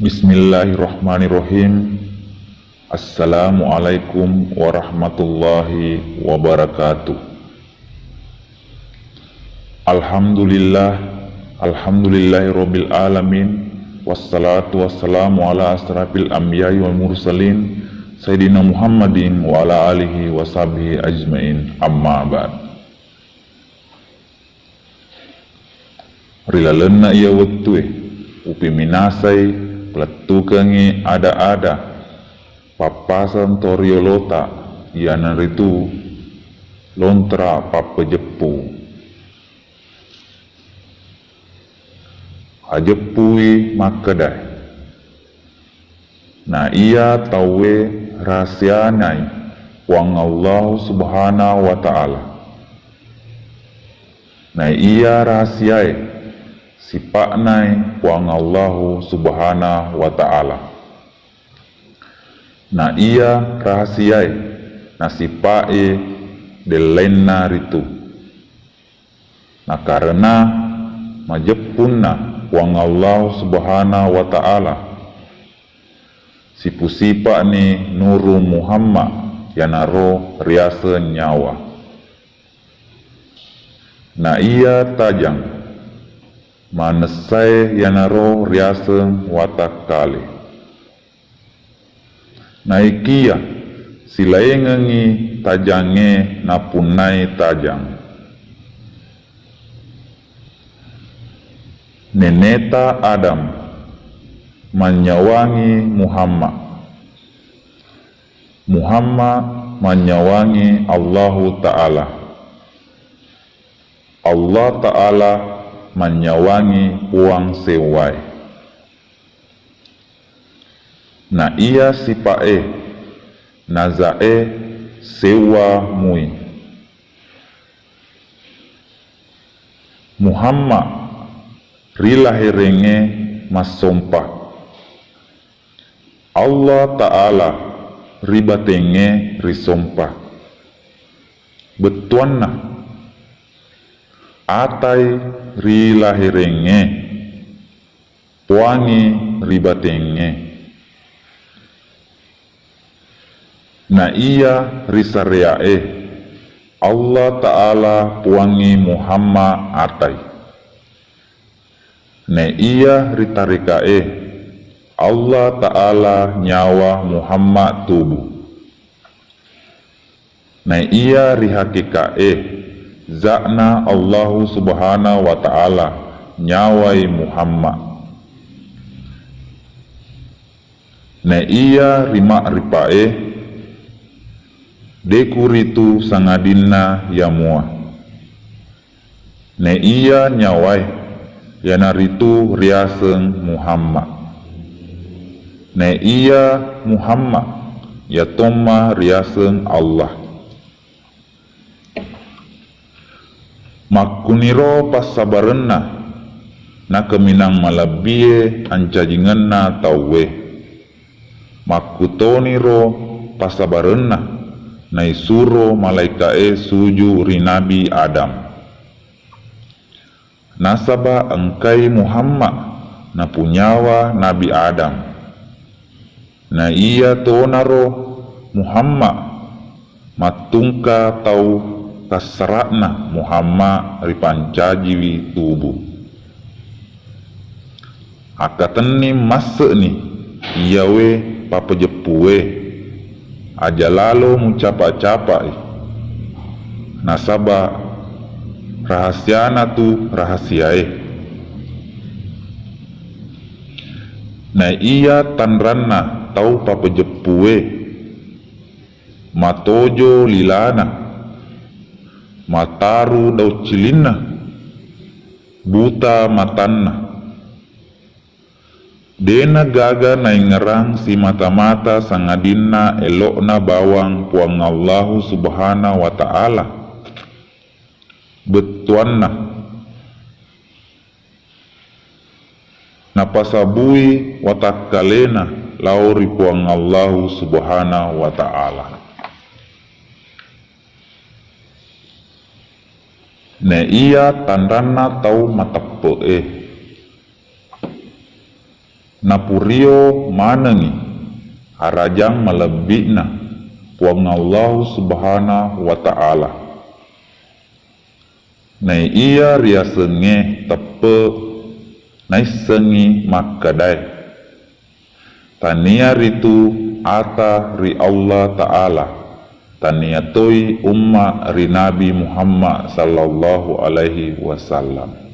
Bismillahirrahmanirrahim. Assalamualaikum warahmatullahi wabarakatuh. Alhamdulillahirabbil alamin. Wassalatu wassalamu ala asrafil anbiya'i wal mursalin Sayyidina Muhammadin wa ala alihi wa sahbihi ajmain. Amma ba'd. Rilalena ia waktu upi minasai peletukangi ada papasan toriolota ianan ritu lontra papejepu ajepui makedai na ia tawe rahasianai wang Allah subhanahu wa ta'ala na ia rahasiai sipaknai wang Allah subhanahu wa ta'ala na ia rahasiai na sipae delena ritu na karena majepunna wang Allah subhanahu wa ta'ala sipu-sipa ni nuru Muhammad yanaro riasa nyawa na ia tajang manesai yanaro riasa watakali naikia silaengengi tajange napunai tajang neneta Adam menyawangi Muhammad menyawangi Allahu Ta'ala, Allah Ta'ala menyawangi uang sewai. Na ia sipae nazae sewa mui Muhammad rilahirenge masompah Allah Ta'ala ribatenge risompah betuanna atai rilahirenge puangi ribatenge na iya risareae Allah Ta'ala puangi Muhammad atai na iya ritarikae Allah Ta'ala nyawa Muhammad tubuh na iya rihakikae zakna Allah subhanahu wa ta'ala nyawai Muhammad na iya rimak ripae dekuritu sangadina yamua na iya nyawai yanaritu riaseng Muhammad na iya Muhammad ya toma riaseng Allah makuniro pasabarena na keminang malabie ancajingenna tauwe makutoniro pasabarena na isuro malaikae suju rinabi Adam nasaba engkai Muhammad na punyawa Nabi Adam na iya tonaro Muhammad matungka tau kasratna Muhammad ripancajiwi tubuh akateni masuk ni iyawe papejepue aja lalu mucapa-capa nasaba rahasiana tu rahasiae na iya tanranna tau papejepue matojo lilana mataru dau cilina buta matanna dena gaga nai ngerang si mata-mata sangadina elokna bawang puang Allahu subhanahu wa ta'ala betuanna napasabui watakalena lauri puang Allahu subhanahu wa ta'ala na iya tandana tau matepe napurio manengi harajang malebihna puang Allah subhanahu wa ta'ala. Nai ia ria senge tepe nai sengi makadai tania ritu ata ri Allah ta'ala tania toi umma ri Nabi Muhammad sallallahu alaihi wasallam.